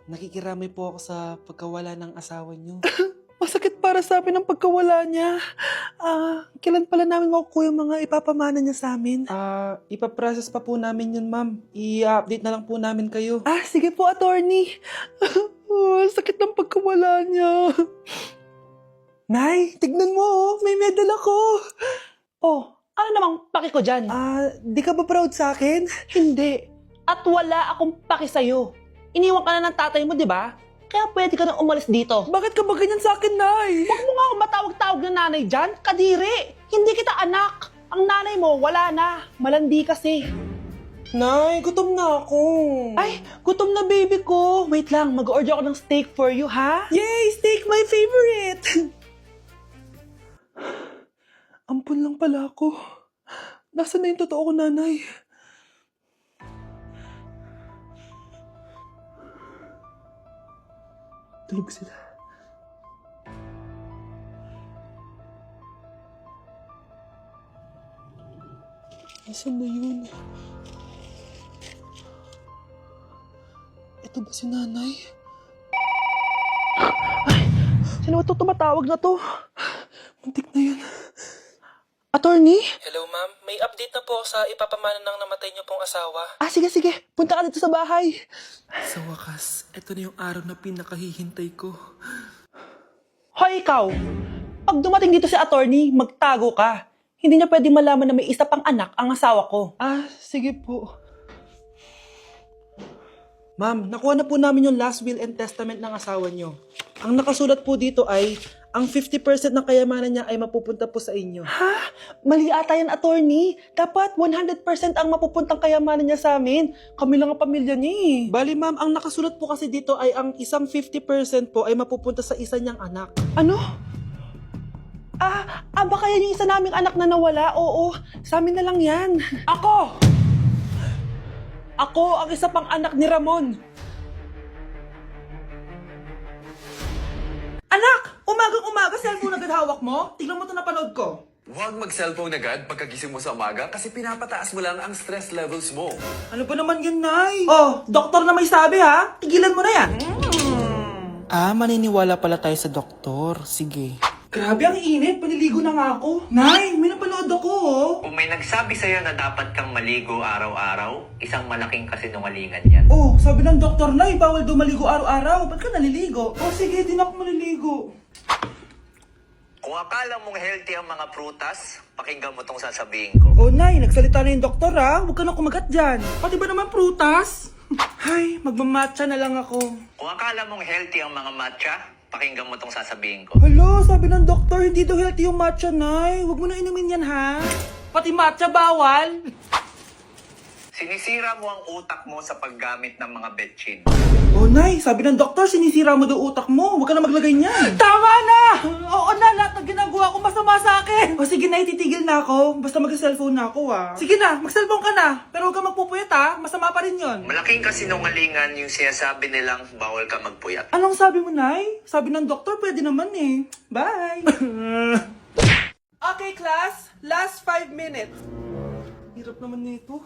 Nakikiramay po ako sa pagkawala ng asawa niyo. Masakit para sa amin ang pagkawala niya. Kailan pala namin makukuha yung mga ipapamana niya sa amin? Ipaprocess pa po namin yun, ma'am. I-update na lang po namin kayo. Sige po, attorney. Sakit ng pagkawala niya. Nay, tignan mo, may medal ako. Ano namang paki ko dyan? Di ka ba proud sa akin? Hindi. At wala akong paki sa'yo. Iniwan ka na ng tatay mo, di ba? Kaya pwede ka na umalis dito. Bakit ka ba ganyan sa akin, Nay? Huwag mo nga akong matawag-tawag na nanay dyan. Kadiri. Hindi kita anak. Ang nanay mo, wala na. Malandi kasi. Nay, gutom na ako. Ay, gutom na baby ko. Wait lang, mag-order ako ng steak for you, ha? Yay! Steak, my favorite! Ampun lang pala ako. Nasaan na yung totoo ko, nanay? Tulog sila. Nasaan na yun? Ito ba si nanay? Sino ba ito tumatawag na to? Muntik na yun. Attorney? Hello, ma'am. May update na po sa ipapamana ng namatay niyo pong asawa. Sige. Punta ka dito sa bahay. Sa wakas, ito na yung araw na pinakahihintay ko. Hoy, ikaw! Pag dumating dito si attorney, magtago ka. Hindi niya pwede malaman na may isa pang anak ang asawa ko. Sige po. Ma'am, nakuha na po namin yung last will and testament ng asawa niyo. Ang nakasulat po dito ay, ang 50% ng kayamanan niya ay mapupunta po sa inyo. Mali ata yan, attorney. Dapat 100% ang mapupuntang kayamanan niya sa amin. Kami lang ang pamilya niya eh. Bali ma'am, ang nakasulat po kasi dito ay ang isang 50% po ay mapupunta sa isa niyang anak. Ano? Baka yan yung isa naming anak na nawala. Oo, sa amin na lang yan. Ako ang isa pang anak ni Ramon. Anak! Umagang-umaga, cellphone agad hawak mo? Tignan mo ito napanood ko. Huwag mag-cellphone agad pagkagising mo sa umaga kasi pinapataas mo lang ang stress levels mo. Ano ba naman yun, Nay? Doktor na may sabi ha. Tigilan mo na yan. Maniniwala pala tayo sa doktor. Sige. Grabe, ang init. Paniligo na nga ako. Nay, may napanood ako oh. Kung may nagsabi sa'yo na dapat kang maligo araw-araw, isang malaking kasinungalingan yan. Sabi ng doktor na, bawal daw maligo araw-araw. Ba't ka naliligo? Sige, di na ako maliligo. Kung akala mong healthy ang mga prutas, pakinggan mo tong sasabihin ko. Nay, nagsalita na yung doktor ha. Huwag ka na kumagat dyan. Pati ba naman prutas? Ay, magmamatcha na lang ako. Kung akala mong healthy ang mga matcha, pakinggan mo tong sasabihin ko. Hala, sabi ng doktor, hindi daw healthy yung matcha, Nay. Huwag mo na inumin yan ha. Pati matcha bawal. Sinisira mo ang utak mo sa paggamit ng mga betchin. Nay, sabi ng doktor, sinisira mo daw utak mo. Huwag ka na maglagay niyan. Tama na! Oo na, lahat ng ginagawa ko masama sa akin. Sige na, ititigil na ako. Basta mag-cellphone na ako Sige na, mag-cellphone ka na. Pero huwag ka magpupuyat masama pa rin yon. Malaking kasinungalingan yung sinasabi nilang bawal ka magpuyat. Anong sabi mo, Nay? Sabi ng doktor, pwede naman eh. Bye! Okay, class. Last 5 minutes. Hirap naman nito.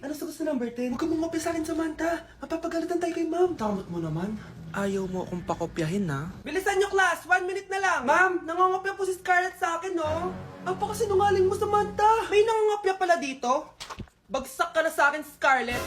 Ano sa gusto number 10? Huwag ka mong sa akin, Samantha. Mapapagalitan tayo kay ma'am. Tamot mo naman. Ayaw mo akong pakopyahin, ha? Bilisan nyo, class. 1 minute na lang. Ma'am, nangangopya po si Scarlett sa akin, no? Napakasinungaling mo, Samantha. May nangangopya pala dito. Bagsak ka na sa akin, Scarlett.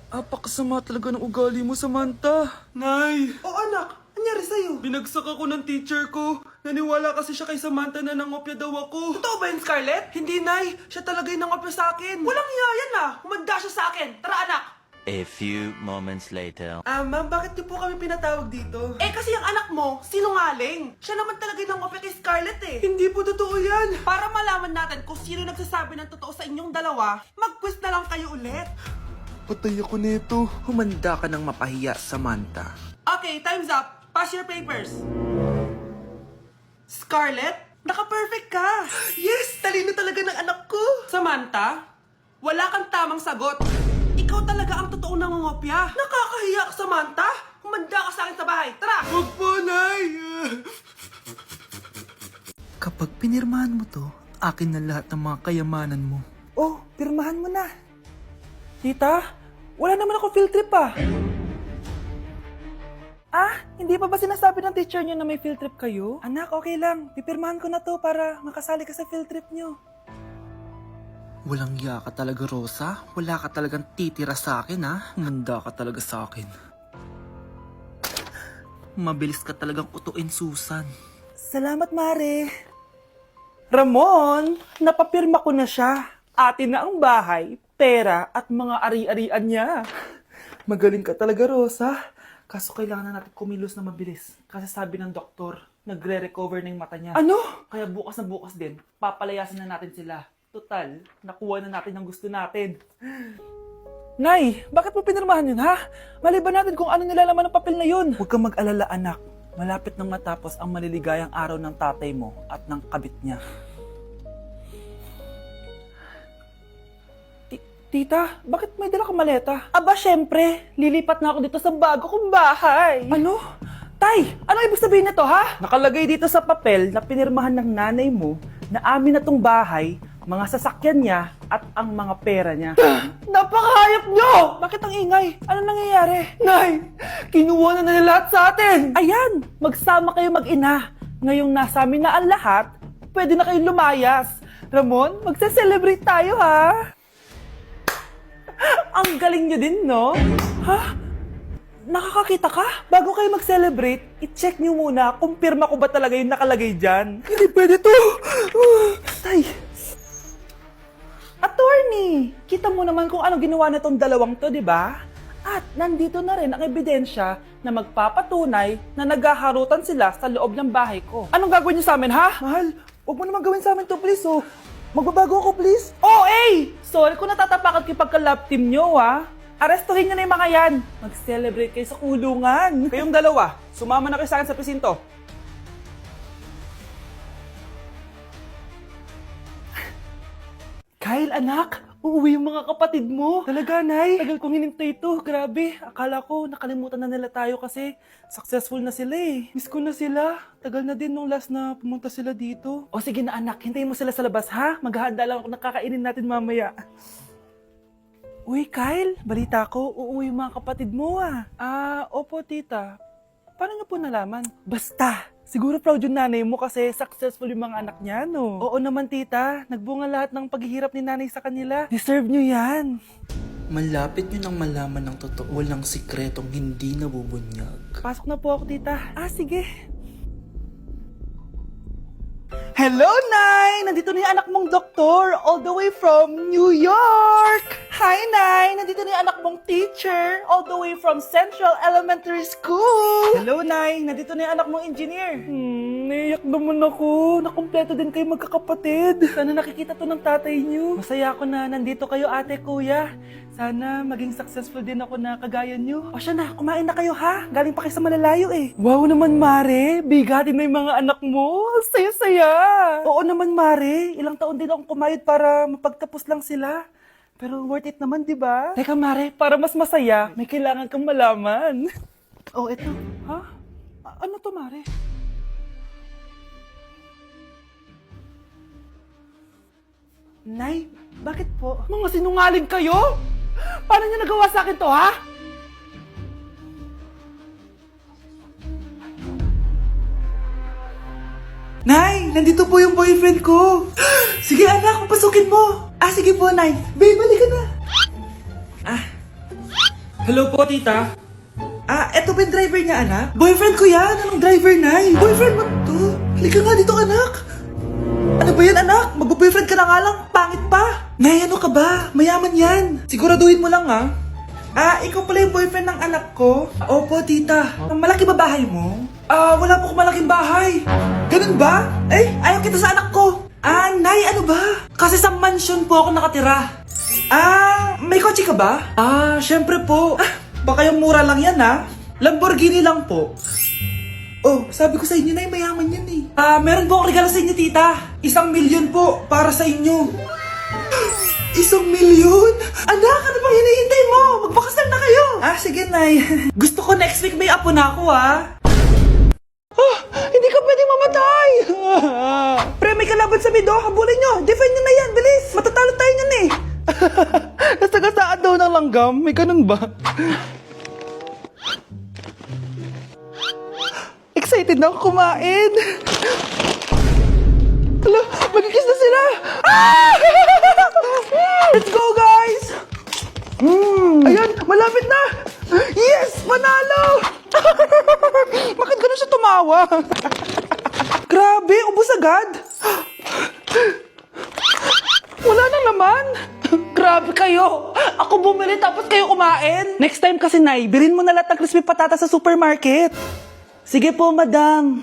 Apakasama talaga ng ugali mo, Samantha. Nay! Anak. Anyari sa'yo? Binagsak ako ng teacher ko. Naniwala kasi siya kay Samantha na nangopya daw ako. Totoo ba yun, Scarlett? Hindi, Nay. Siya talaga yung nangopya sa akin. Walang iya yan Humanda siya sa akin. Tara, anak. A few moments later. Ma'am, bakit niyo po kami pinatawag dito? Kasi yung anak mo, sinungaling. Siya naman talaga yung nangopya kay Scarlett eh. Hindi po totoo yan. Para malaman natin kung sino nagsasabi ng totoo sa inyong dalawa, mag-quiz na lang kayo ulit. Patay ako nito. Humanda ka ng mapahiya, Samantha. Okay, time's up. Pass your papers. Scarlett, naka-perfect ka. Yes, talino talaga ng anak ko. Samantha, wala kang tamang sagot. Ikaw talaga ang totoong nangungopya. Nakakahiya ka, Samantha. Humanda ka sa akin sa bahay. Tara! Huwag po, Nay! Kapag pinirmahan mo to, akin na lahat ng mga kayamanan mo. Pirmahan mo na. Tita, wala naman ako field trip Hindi pa ba sinasabi ng teacher niyo na may field trip kayo? Anak, okay lang. Pipirmahan ko na to para makasali ka sa field trip niyo. Walang iya ka talaga, Rosa. Wala ka talagang titira sa akin, ha? Manda ka talaga sa akin. Mabilis ka talagang utuin, Susan. Salamat, Mare. Ramon, napapirma ko na siya. Atin na ang bahay, pera at mga ari-arian niya. Magaling ka talaga, Rosa. Kaso kailangan na natin kumilos na mabilis. Kasi sabi ng doktor, nagre-recover na yung mata niya. Ano? Kaya bukas na bukas din, papalayasin na natin sila. Total, nakuha na natin ang gusto natin. Nay, bakit mo pinirmahan yun, ha? Maliban natin kung ano nilalaman ng papel na yun. Huwag kang mag-alala, anak. Malapit nang matapos ang maliligayang araw ng tatay mo at ng kabit niya. Tita, bakit may dala kang maleta? Aba, syempre. Lilipat na ako dito sa bago kong bahay. Ano? Tay, ano ibig sabihin nito, ha? Nakalagay dito sa papel na pinirmahan ng nanay mo na amin na tong bahay, mga sasakyan niya at ang mga pera niya. Napakahayop nyo! Bakit ang ingay? Ano nangyayari? Nay, kinuha na nila lahat sa atin! Ayan, magsama kayo mag-ina. Ngayong nasa amin na ang lahat, pwede na kayong lumayas. Ramon, magse-celebrate tayo, ha? Ang galing nyo din, no? Ha? Nakakakita ka? Bago kayo mag-celebrate, i-check nyo muna kung pirma ko ba talaga yung nakalagay dyan. Hindi pwede to! Tay! Attorney! Kita mo naman kung ano ginawa na tong dalawang to, di ba? At nandito na rin ang ebidensya na magpapatunay na naghaharutan sila sa loob ng bahay ko. Anong gagawin nyo sa amin, ha? Mahal, huwag mo naman gawin sa amin to, please, oh. Magbabago ako, please. Oh, eh! Sorry kung natatapakan kayo pagka-love team nyo, ha? Arestuhin nyo na yung mga yan. Mag-celebrate kayo sa kulungan. Kayong dalawa, sumama na kayo sa akin sa presinto. Kyle, anak, uuwi yung mga kapatid mo. Talaga, Nay? Tagal kong hinintay ito. Grabe, akala ko nakalimutan na nila tayo kasi successful na sila eh. Miss ko na sila. Tagal na din nung last na pumunta sila dito. O sige na anak, hintayin mo sila sa labas ha. Maghahanda lang ako ng kakainin natin mamaya. Uy, Kyle, balita ko, uuwi yung mga kapatid mo ah. Opo tita. Paano niyo po nalaman? Basta! Siguro proud yung nanay mo kasi successful yung mga anak niya, no? Oo naman, tita. Nagbunga lahat ng paghihirap ni nanay sa kanila. Deserve nyo yan. Malapit nyo nang malaman ng totoo. Walang sikretong hindi nabubunyag. Pasok na po ako, tita. Sige. Hello, Nay! Nandito na yung anak mong doktor all the way from New York! Hi, Nay! Nandito na yung anak mong teacher all the way from Central Elementary School! Hello, Nay! Nandito na yung anak mong engineer! Naiyak naman ako. Nakumpleto din kayo magkakapatid. Sana nakikita to ng tatay niyo. Masaya ako na nandito kayo, ate, kuya. Sana maging successful din ako na kagaya niyo. O siya na, kumain na kayo ha. Galing pa kayo sa malalayo eh. Wow naman, Mare. Bigatin na yung mga anak mo. Saya-saya. Oo naman, Mare. Ilang taon din akong kumayod para mapagtapos lang sila. Pero worth it naman, di ba? Teka, Mare, para mas masaya, may kailangan kang malaman. Oh, eto. Ha? Ano to, Mare? Nay, bakit po? Mga sinungaling kayo? Paano niyo nagawa sa akin to, ha? Nay, nandito po yung boyfriend ko. Sige anak, papasukin mo. Sige po, Nay. Babe, balik ka na. Hello po, tita. Eto ba yung driver niya, anak? Boyfriend ko yan. Anong driver, Nay? Boyfriend mo to? Halika nga dito, anak. Ano ba yan, anak? Mag-boyfriend ka na nga lang. Pangit pa. Nay, ano ka ba? Mayaman yan. Siguraduhin mo lang, ha? Ikaw pala yung boyfriend ng anak ko? Opo, tita. Malaki ba bahay mo? Wala po akong malaking bahay. Ganun ba? Ayaw kita sa anak ko. Nay, ano ba? Kasi sa mansion po ako nakatira. May kotse ka ba? Syempre po. Baka yung mura lang yan, ha? Lamborghini lang po. Oh, sabi ko sa inyo, Nay, mayaman yan eh. Meron po akong regalo sa inyo, tita. 1,000,000 po para sa inyo. 1,000,000? Anak, ano bang hinihintay mo? Magpakasal na kayo. Sige, Nay. Gusto ko next week may apo na ako, ha? Hindi ka pwedeng mamatay! Pre, may kalaban sa mido. Habulin nyo. Defend nyo na yan. Bilis. Matatalo tayo nyan eh. Nasagasaan daw ng langgam. May ganun ba? Excited na ako kumain. Hala, magkikis na sila. Ah! Let's go, guys! Ayan, malapit na! Yes! Panalo! Bakit ganun siya tumawa? Grabe, ubos agad! Wala nang laman! Grabe kayo! Ako bumili tapos kayo kumain! Next time kasi, Nay, bilhin mo na lahat ng crispy patata sa supermarket. Sige po, madam.